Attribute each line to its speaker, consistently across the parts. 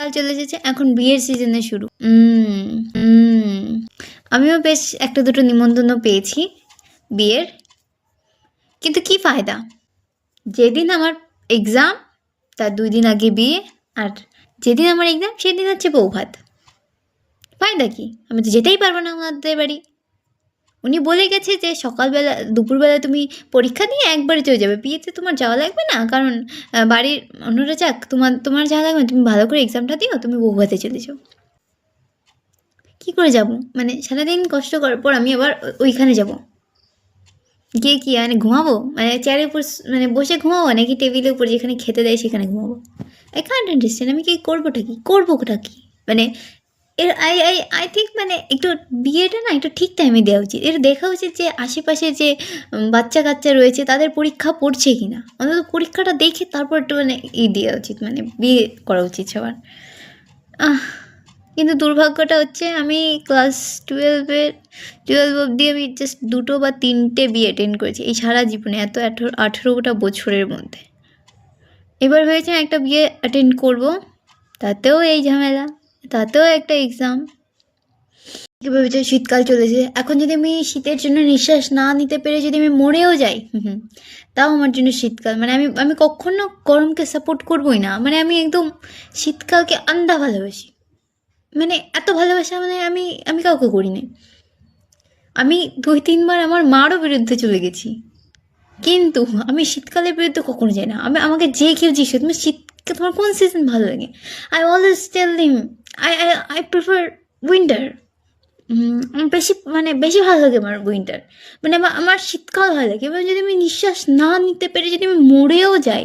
Speaker 1: শীতকাল চলে এসেছে, এখন বিয়ের সিজনে শুরু। আমিও বেশ একটা দুটো নিমন্ত্রণ পেয়েছি বিয়ের, কিন্তু কি ফায়দা? যেদিন আমার এক্সাম তার 2 দিন আগে বিয়ে, আর যেদিন আমার এক্সাম সেদিন হচ্ছে বৌভাত। ফায়দা কি? আমি তো যেতেই পারবো না ওনাদের বাড়ি। উনি বলে গেছে যে সকালবেলা দুপুরবেলা তুমি পরীক্ষা দিয়ে একবারে চলে যাবে, বিয়েতে তোমার যাওয়া লাগবে না, কারণ বাড়ির অন্যরা যাক, তোমার যাওয়া লাগবে না, তুমি ভালো করে এক্সামটা দিও, তুমি বৌভাতে চলে যাও। কী করে যাব? মানে সারাদিন কষ্ট করার পর আমি আবার ওইখানে যাব, গিয়ে কি মানে ঘুমাবো? মানে চেয়ারের উপর মানে বসে ঘুমাবো, নাকি টেবিলের উপর যেখানে খেতে দেয় সেখানে ঘুমাবো? I can't understand. আমি কি করবোটা কি মানে এর আই থিঙ্ক মানে একটু বিয়েটা না একটু ঠিক টাইমে দেওয়া উচিত। এর দেখা উচিত যে আশেপাশে যে বাচ্চা কাচ্চা রয়েছে তাদের পরীক্ষা পড়ছে কি না, অন্তত পরীক্ষাটা দেখে তারপর একটু মানে দেওয়া উচিত, মানে বিয়ে করা উচিত সবার। কিন্তু দুর্ভাগ্যটা হচ্ছে আমি ক্লাস 12 অবধি আমি জাস্ট 2টো বা 3টে বিয়ে অ্যাটেন্ড করেছি এই সারা জীবনে, এত 18টা বছরের মধ্যে। এবার ভেবেছি একটা বিয়ে অ্যাটেন্ড করব, তাতেও এই ঝামেলা, তাতেও একটা এক্সাম। কী ভেবেছি শীতকাল চলেছে, এখন যদি আমি শীতের জন্য নিঃশ্বাস না নিতে পেরে যদি আমি মরেও যাই, তাও আমার জন্য শীতকাল। মানে আমি কখনো গরমকে সাপোর্ট করবোই না, মানে আমি একদম শীতকালকে আন্ধা ভালোবাসি। মানে এত ভালোবাসা মানে আমি কাউকে করিনি। আমি 2-3 বার আমার মারও বিরুদ্ধে চলে গেছি, কিন্তু আমি শীতকালের বিরুদ্ধে কখনো যাই না। আমাকে যে কেউ জিজ্ঞেস তুমি শীতকে তোমার কোন সিজন ভালো লাগে, I always tell him I prefer winter. বেশি ভালো লাগে আমার উইন্টার, মানে আমার শীতকাল ভালো লাগে। এবার যদি আমি নিঃশ্বাস না নিতে পেরে যদি আমি মরেও যাই,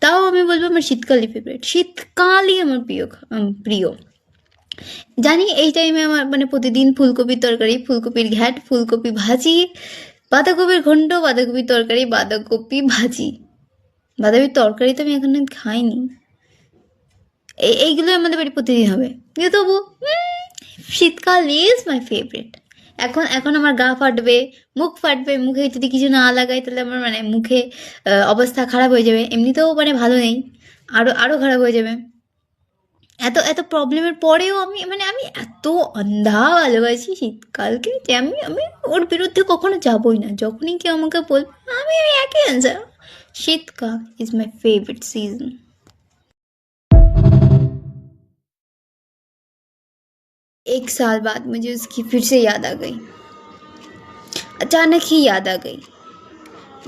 Speaker 1: তাও আমি বলবো আমার শীতকালই ফেভারিট, শীতকালই আমার প্রিয়। জানি এই টাইমে আমার মানে প্রতিদিন ফুলকপির তরকারি, ফুলকপির ঘ্যাট, ফুলকপি ভাজি, বাঁধাকপির ঘন্ট, বাঁধাকপির তরকারি, বাঁধাকপি ভাজি। বাঁধাকপির তরকারি তো আমি এখন খাইনি, এইগুলো আমাদের বাড়ি প্রতিদিন হবে। কিন্তু তবু শীতকাল ইজ মাই ফেভারিট। এখন আমার গা ফাটবে, মুখ ফাটবে, মুখে যদি কিছু না লাগাই তাহলে আমার মানে মুখে অবস্থা খারাপ হয়ে যাবে। এমনিতেও মানে ভালো নেই, আরও খারাপ হয়ে যাবে। এত প্রবলেমের পরেও আমি এত অন্ধা ভালোবাসি শীতকালকে যে আমি ওর বিরুদ্ধে কখনো যাবই না। যখনই কেউ আমাকে বলবে আমি একই অ্যান্সার, শীতকাল ইজ মাই फेवरेट सीजन। एक साल बाद मुझे उसकी फिर से याद आ गई, अचानक ही याद आ गई।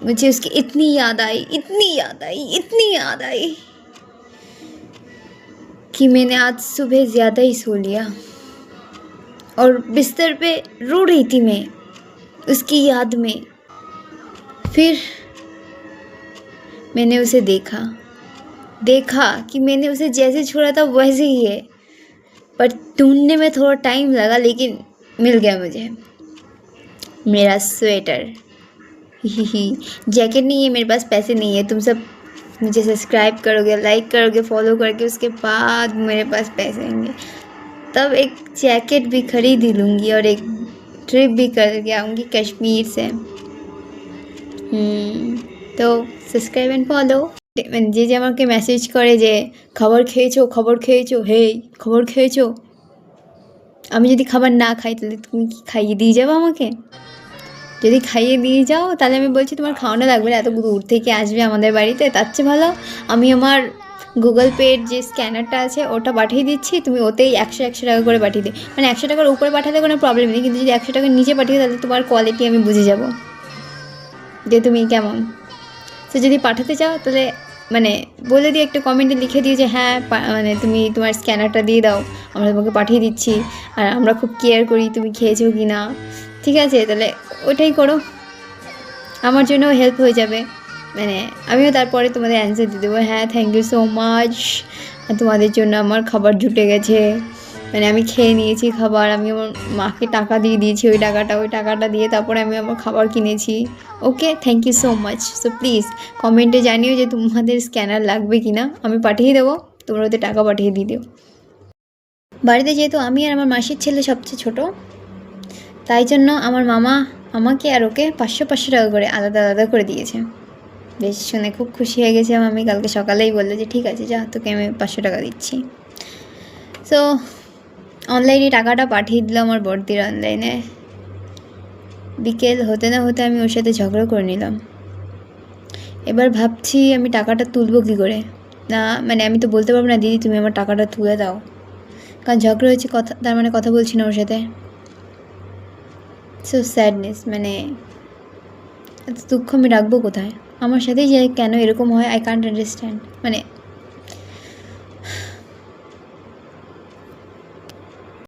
Speaker 1: मुझे उसकी इतनी याद आई, इतनी याद आई, इतनी याद आई कि मैंने आज सुबह ज़्यादा ही सो लिया और बिस्तर पे रो रही थी मैं उसकी याद में। फिर मैंने उसे देखा कि मैंने उसे जैसे छोड़ा था वैसे ही है, पर ढूंढने में थोड़ा टाइम लगा, लेकिन मिल गया मुझे मेरा स्वेटर। जैकेट नहीं है मेरे पास, पैसे नहीं है, तुम सब मुझे सब्सक्राइब करोगे, लाइक करोगे, फॉलो करके उसके बाद मेरे पास पैसे होंगे, तब एक जैकेट भी खरीद ही लूँगी और एक ट्रिप भी करके आऊँगी कश्मीर से। तो সাবস্ক্রাইব অ্যান্ড ফলো। যে আমাকে মেসেজ করে যে খাবার খেয়েছো, হেই খাবার খেয়েছো, আমি যদি খাবার না খাই তাহলে তুমি কি খাইয়ে দিয়ে যাবো আমাকে? যদি খাইয়ে দিয়ে যাও তাহলে আমি বলছি তোমার খাওয়ানো লাগবে না, এত দূর থেকে আসবে আমাদের বাড়িতে, তার চেয়ে ভালো আমি আমার গুগল পের যে স্ক্যানারটা আছে ওটা পাঠিয়ে দিচ্ছি, তুমি ওতেই 100 টাকা করে পাঠিয়ে দিই। মানে 100 টাকার উপরে পাঠাতে কোনো প্রবলেম নেই, কিন্তু যদি 100 টাকার নিচে পাঠিয়ে তাহলে তোমার কোয়ালিটি আমি বুঝে যাব যে তুমি কেমন। তো যদি পাঠাতে চাও তাহলে মানে বলে দিয়ে একটু কমেন্টে লিখে দিও যে হ্যাঁ মানে তুমি তোমার স্ক্যানারটা দিয়ে দাও, আমরা তোমাকে পাঠিয়ে দিচ্ছি, আর আমরা খুব কেয়ার করি তুমি খেয়েছো কি না। ঠিক আছে, তাহলে ওইটাই করো, আমার জন্য হেল্প হয়ে যাবে। মানে আমিও তারপরে তোমাদের অ্যান্সার দিয়ে দেবো, হ্যাঁ থ্যাংক ইউ সো মাচ, তোমাদের জন্য আমার খাবার জুটে গেছে, মানে আমি খেয়ে নিয়েছি খাবার, আমি আমার মাকে টাকা দিয়ে দিয়েছি, ওই টাকাটা দিয়ে তারপরে আমি আমার খাবার কিনেছি। Okay, thank you so much. So please কমেন্টে জানিও যে তোমাদের স্ক্যানার লাগবে কি না, আমি পাঠিয়ে দেবো, তোমরা ওদের টাকা পাঠিয়ে দিয়ে দিও। বাড়িতে যেহেতু আমি আর আমার মাসির ছেলে সবচেয়ে ছোটো, তাই জন্য আমার মামা আমাকে আর ওকে 500 টাকা করে আলাদা করে দিয়েছে। বেশ শুনে খুব খুশি হয়ে গেছিলাম আমি, কালকে সকালেই বললো যে ঠিক আছে যা তোকে আমি 500 টাকা দিচ্ছি। সো অনলাইনে টাকাটা পাঠিয়ে দিল আমার বড়দির অনলাইনে। বিকেল হতে না হতে আমি ওর সাথে ঝগড়া করে নিলাম। এবার ভাবছি আমি টাকাটা তুলবো কী করে। না মানে আমি তো বলতে পারবো না দিদি তুমি আমার টাকাটা তুলে দাও, কারণ ঝগড়া হয়েছে, কথা তার মানে কথা বলছি না ওর সাথে। সো স্যাডনেস, মানে এত দুঃখ আমি রাখবো কোথায়? আমার সাথেই যে কেন এরকম হয় আই কান্ট আন্ডারস্ট্যান্ড। মানে